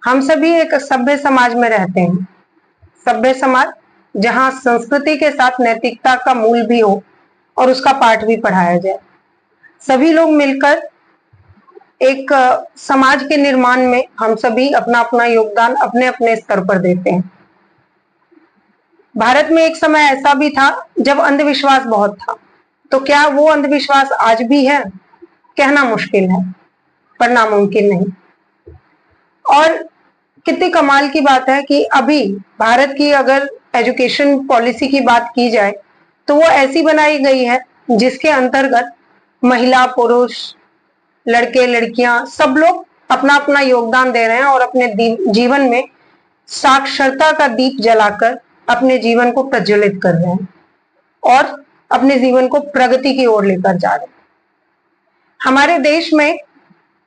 हम सभी एक सभ्य समाज में रहते हैं। सभ्य समाज जहां संस्कृति के साथ नैतिकता का मूल भी हो और उसका पाठ भी पढ़ाया जाए। सभी लोग मिलकर एक समाज के निर्माण में हम सभी अपना अपना योगदान अपने अपने स्तर पर देते हैं। भारत में एक समय ऐसा भी था जब अंधविश्वास बहुत था। तो क्या वो अंधविश्वास आज भी है? कहना मुश्किल है, पर नामुमकिन नहीं। और कितनी कमाल की बात है कि अभी भारत की अगर एजुकेशन पॉलिसी की बात की जाए तो वो ऐसी बनाई गई है जिसके अंतर्गत महिला, पुरुष, लड़के, लड़कियां सब लोग अपना अपना योगदान दे रहे हैं और अपने जीवन में साक्षरता का दीप जलाकर अपने जीवन को प्रज्वलित कर रहे हैं और अपने जीवन को प्रगति की ओर लेकर जा रहे हैं। हमारे देश में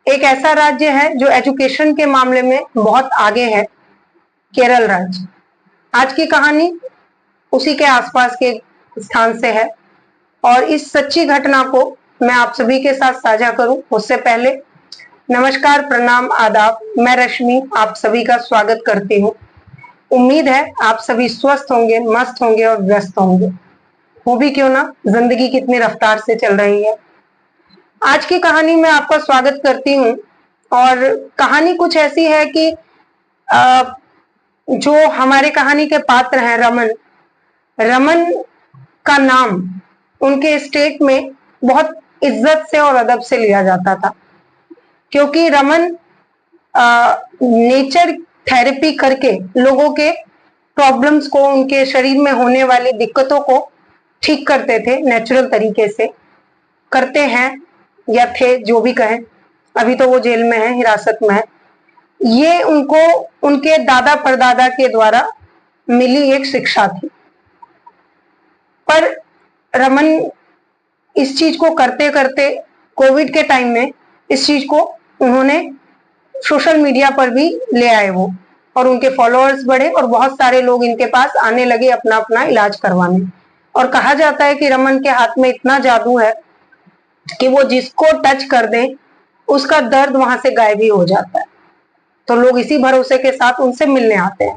एक ऐसा राज्य है जो एजुकेशन के मामले में बहुत आगे है, केरल राज्य। आज की कहानी उसी के आसपास के स्थान से है और इस सच्ची घटना को मैं आप सभी के साथ साझा करूं उससे पहले नमस्कार, प्रणाम, आदाब। मैं रश्मि आप सभी का स्वागत करती हूं। उम्मीद है आप सभी स्वस्थ होंगे, मस्त होंगे और व्यस्त होंगे। वो भी क्यों ना, जिंदगी कितनी रफ्तार से चल रही है। आज की कहानी में आपका स्वागत करती हूँ और कहानी कुछ ऐसी है कि जो हमारे कहानी के पात्र हैं रमन का नाम उनके स्टेट में बहुत इज्जत से और अदब से लिया जाता था, क्योंकि रमन नेचर थेरेपी करके लोगों के प्रॉब्लम्स को, उनके शरीर में होने वाली दिक्कतों को ठीक करते थे। नेचुरल तरीके से करते हैं या थे, जो भी कहें। अभी तो वो जेल में है, हिरासत में है। ये उनको उनके दादा परदादा के द्वारा मिली एक शिक्षा थी। पर रमन इस चीज को करते करते कोविड के टाइम में इस चीज को उन्होंने सोशल मीडिया पर भी ले आए वो, और उनके फॉलोअर्स बढ़े और बहुत सारे लोग इनके पास आने लगे अपना अपना इलाज करवाने। और कहा जाता है कि रमन के हाथ में इतना जादू है कि वो जिसको टच कर दे उसका दर्द वहां से गायब ही हो जाता है। तो लोग इसी भरोसे के साथ उनसे मिलने आते हैं।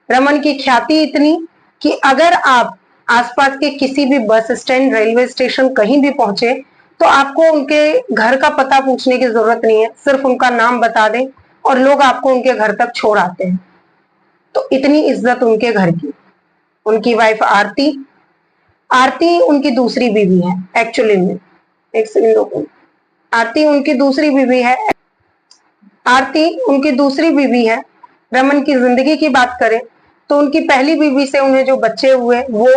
रमन की ख्याति इतनी कि अगर आप आसपास के किसी भी बस स्टैंड, रेलवे स्टेशन कहीं भी पहुंचे तो आपको उनके घर का पता पूछने की जरूरत नहीं है, सिर्फ उनका नाम बता दें और लोग आपको उनके घर तक छोड़ आते हैं। तो इतनी इज्जत उनके घर की। उनकी वाइफ आरती उनकी दूसरी बीवी है एक्चुअली में। एक सेकंड, आरती उनकी दूसरी बीवी है। रमन की जिंदगी की बात करें तो उनकी पहली बीवी से उन्हें जो बच्चे हुए वो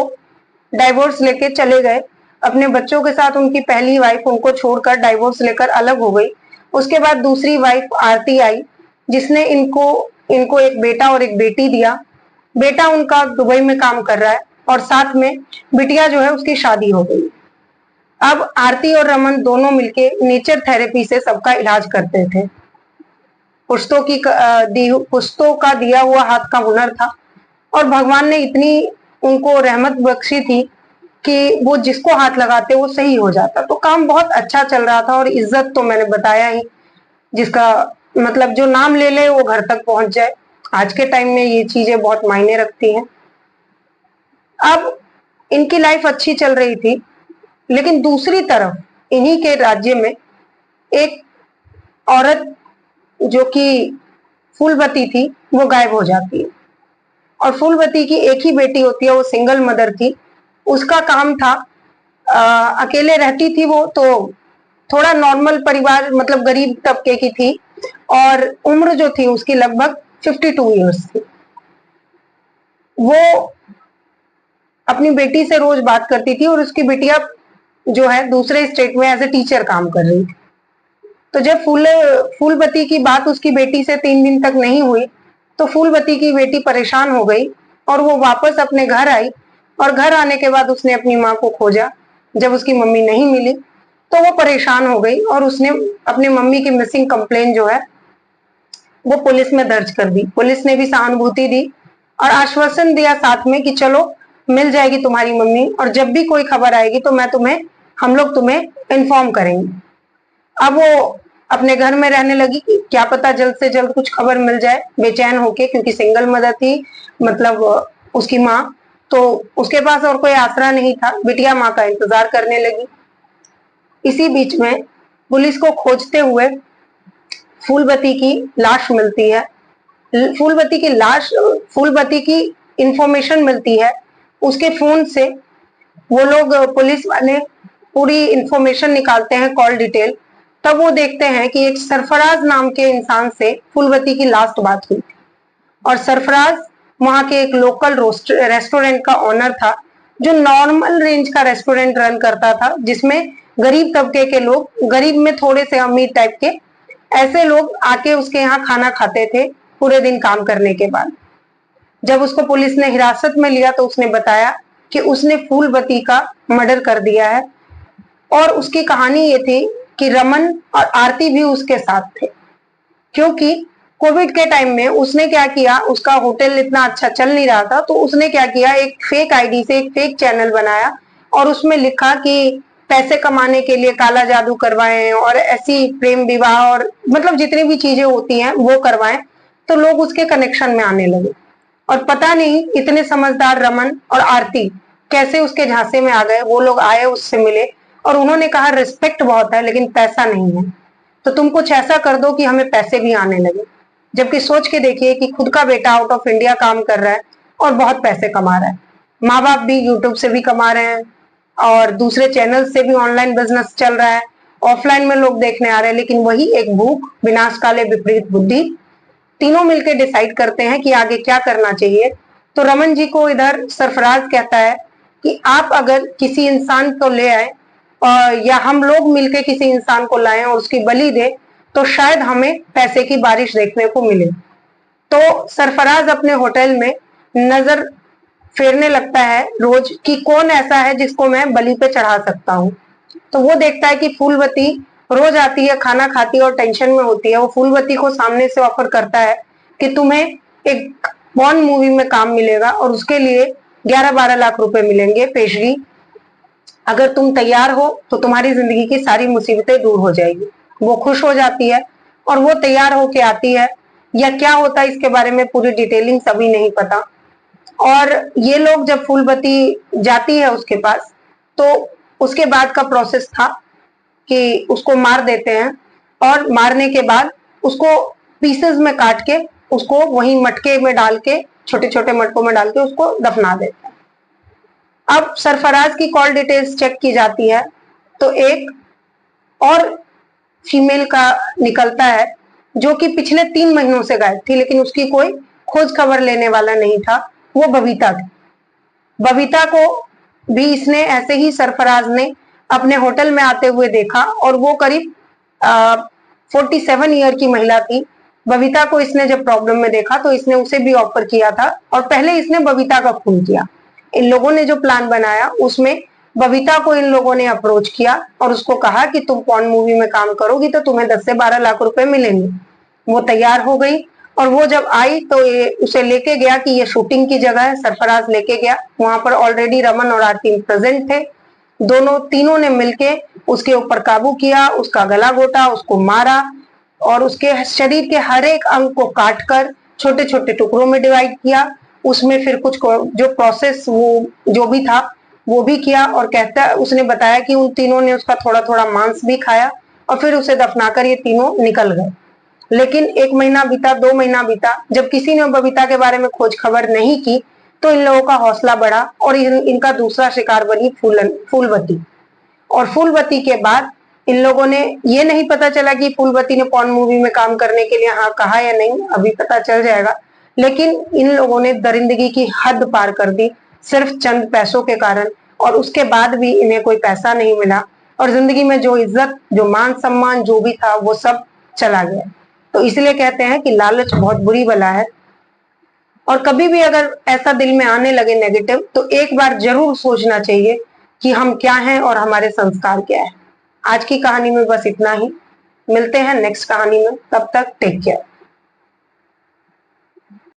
डाइवोर्स लेके चले गए अपने बच्चों के साथ। उनकी पहली वाइफ उनको छोड़कर डाइवोर्स लेकर अलग हो गई। उसके बाद दूसरी वाइफ आरती आई जिसने इनको एक बेटा और एक बेटी दिया। बेटा उनका दुबई में काम कर रहा है और साथ में बिटिया जो है उसकी शादी हो गई। अब आरती और रमन दोनों मिलके नेचर थेरेपी से सबका इलाज करते थे। पुश्तों का दिया हुआ हाथ का हुनर था और भगवान ने इतनी उनको रहमत बख्शी थी कि वो जिसको हाथ लगाते वो सही हो जाता। तो काम बहुत अच्छा चल रहा था और इज्जत तो मैंने बताया ही, जिसका मतलब जो नाम ले ले वो घर तक पहुंच जाए। आज के टाइम में ये चीजें बहुत मायने रखती हैं। अब इनकी लाइफ अच्छी चल रही थी, लेकिन दूसरी तरफ इन्हीं के राज्य में एक औरत जो कि फूलवती थी वो गायब हो जाती है। और फूलवती की एक ही बेटी होती है, वो सिंगल मदर थी। उसका काम था, अकेले रहती थी वो, तो थोड़ा नॉर्मल परिवार, मतलब गरीब तबके की थी और उम्र जो थी उसकी लगभग 52 इयर्स थी। वो अपनी बेटी से रोज बात करती थी और उसकी बेटिया जो है दूसरे स्टेट में एज ए टीचर काम कर रही थी। तो जब फूलवती की बात उसकी बेटी से 3 दिन तक नहीं हुई तो फूलवती की बेटी परेशान हो गई और वो वापस अपने घर आई। और घर आने के बाद उसने अपनी माँ को खोजा। जब उसकी मम्मी नहीं मिली तो वो परेशान हो गई और उसने अपनी मम्मी की मिसिंग कंप्लेन जो है वो पुलिस में दर्ज कर दी। पुलिस ने भी सहानुभूति दी और आश्वासन दिया साथ में कि चलो मिल जाएगी तुम्हारी मम्मी, और जब भी कोई खबर आएगी तो हम लोग तुम्हें इन्फॉर्म करेंगे। अब वो अपने घर में रहने लगी कि क्या पता जल्द से जल्द कुछ खबर मिल जाए, बेचैन होके, क्योंकि सिंगल मदर थी, मतलब उसकी माँ, तो उसके पास और कोई आसरा नहीं था। बिटिया माँ का इंतजार करने लगी। इसी बीच में पुलिस को खोजते हुए फूलवती की लाश मिलती है। फूलवती की इंफॉर्मेशन मिलती है। उसके फोन से वो लोग, पुलिस वाले, पूरी इंफॉर्मेशन निकालते हैं, कॉल डिटेल। तब वो देखते हैं कि एक सरफराज नाम के इंसान से फूलवती की लास्ट बात हुई थी, और सरफराज वहां के एक लोकल रेस्टोरेंट का ओनर था, जो नॉर्मल रेंज का रेस्टोरेंट रन करता था, जिसमें गरीब तबके के लोग, गरीब में थोड़े से अमीर टाइप के, ऐसे लोग आके उसके यहाँ खाना खाते थे पूरे दिन काम करने के बाद। जब उसको पुलिस ने हिरासत में लिया तो उसने बताया कि उसने फूलवती का मर्डर कर दिया है, और उसकी कहानी ये थी कि रमन और आरती भी उसके साथ थे, क्योंकि कोविड के टाइम में उसने क्या किया, उसका होटल इतना अच्छा चल नहीं रहा था, तो उसने क्या किया, एक फेक आईडी से एक फेक चैनल बनाया और उसमें लिखा कि पैसे कमाने के लिए काला जादू करवाएं और ऐसी प्रेम विवाह और मतलब जितनी भी चीजें होती हैं वो करवाएं। तो लोग उसके कनेक्शन में आने लगे, और पता नहीं इतने समझदार रमन और आरती कैसे उसके झांसे में आ गए। वो लोग आए, उससे मिले, और उन्होंने कहा रिस्पेक्ट बहुत है लेकिन पैसा नहीं है, तो तुम कुछ ऐसा कर दो कि हमें पैसे भी आने लगे। जबकि सोच के देखिए कि खुद का बेटा आउट ऑफ इंडिया काम कर रहा है और बहुत पैसे कमा रहा है, माँ बाप भी यूट्यूब से भी कमा रहे हैं और दूसरे चैनल से भी ऑनलाइन बिजनेस चल रहा है, ऑफलाइन में लोग देखने आ रहे हैं, लेकिन वही एक भूख, विनाश काले विपरीत बुद्धि, तीनों मिलकर डिसाइड करते हैं कि आगे क्या करना चाहिए। तो रमन जी को इधर सरफराज कहता है कि आप अगर किसी इंसान को ले आए या हम लोग मिलकर किसी इंसान को लाएं और उसकी बलि दे, तो शायद हमें पैसे की बारिश देखने को मिले। तो सरफराज अपने होटल में नजर फेरने लगता है रोज कि कौन ऐसा है जिसको मैं बलि पे चढ़ा सकता हूँ। तो वो देखता है कि फूलवती रोज आती है, खाना खाती है और टेंशन में होती है। वो फूलवती को सामने से ऑफर करता है कि तुम्हें एक बॉन्ड मूवी में काम मिलेगा और उसके लिए 11-12 लाख रुपए मिलेंगे पेशगी। अगर तुम तैयार हो तो तुम्हारी जिंदगी की सारी मुसीबतें दूर हो जाएगी। वो खुश हो जाती है और वो तैयार होके आती है, या क्या होता है इसके बारे में पूरी डिटेलिंग सभी नहीं पता। और ये लोग जब फूलवती जाती है उसके पास, तो उसके बाद का प्रोसेस था कि उसको मार देते हैं, और मारने के बाद उसको पीसेस में काट के उसको वहीं मटके में डाल के, छोटे छोटे मटकों में डाल के उसको दफना देते हैं। अब सरफराज की कॉल डिटेल्स चेक की जाती है तो एक और फीमेल का निकलता है जो कि पिछले 3 महीनों से गायब थी, लेकिन उसकी कोई खोज खबर लेने वाला नहीं था। वो बबीता थी। बबीता को भी इसने ऐसे ही सरफराज ने अपने होटल में आते हुए देखा, और वो करीब 47 ईयर की महिला थी। बबीता को इसने जब प्रॉब्लम में देखा तो इसने उसे भी ऑफर किया था, और पहले इसने बबीता का खून किया। इन लोगों ने जो प्लान बनाया उसमें बबीता को इन लोगों ने अप्रोच किया और उसको कहा कि तुम पॉर्न मूवी में काम करोगी तो तुम्हें 10 से 12 लाख रुपए मिलेंगे। वो तैयार हो गई, और वो जब आई तो ये उसे लेके गया कि ये शूटिंग की जगह है। सरफराज लेके गया, वहां पर ऑलरेडी रमन और आरती प्रेजेंट थे। तीनों ने मिलके उसके ऊपर काबू किया, उसका गला घोटा, उसको मारा, और उसके शरीर के हर एक अंग को काटकर छोटे छोटे टुकड़ों में डिवाइड किया। उसमें फिर कुछ जो प्रोसेस वो जो भी था वो भी किया, और उसने बताया कि उन तीनों ने उसका थोड़ा थोड़ा मांस भी खाया, और फिर उसे दफनाकर ये तीनों निकल गए। लेकिन 1 महीना बीता, 2 महीना बीता, जब किसी ने बबीता के बारे में खोज खबर नहीं की तो इन लोगों का हौसला बढ़ा, और इनका दूसरा शिकार बनी फूलवती। और फूलवती के बाद इन लोगों ने, ये नहीं पता चला कि फूलवती ने पॉर्न मूवी में काम करने के लिए हाँ कहा या नहीं, अभी पता चल जाएगा। लेकिन इन लोगों ने दरिंदगी की हद पार कर दी सिर्फ चंद पैसों के कारण, और उसके बाद भी इन्हें कोई पैसा नहीं मिला, और जिंदगी में जो इज्जत, जो मान सम्मान जो भी था वो सब चला गया। तो इसलिए कहते हैं कि लालच बहुत बुरी बला है, और कभी भी अगर ऐसा दिल में आने लगे नेगेटिव, तो एक बार जरूर सोचना चाहिए कि हम क्या हैं और हमारे संस्कार क्या है। आज की कहानी में बस इतना ही। मिलते हैं नेक्स्ट कहानी में, तब तक टेक केयर।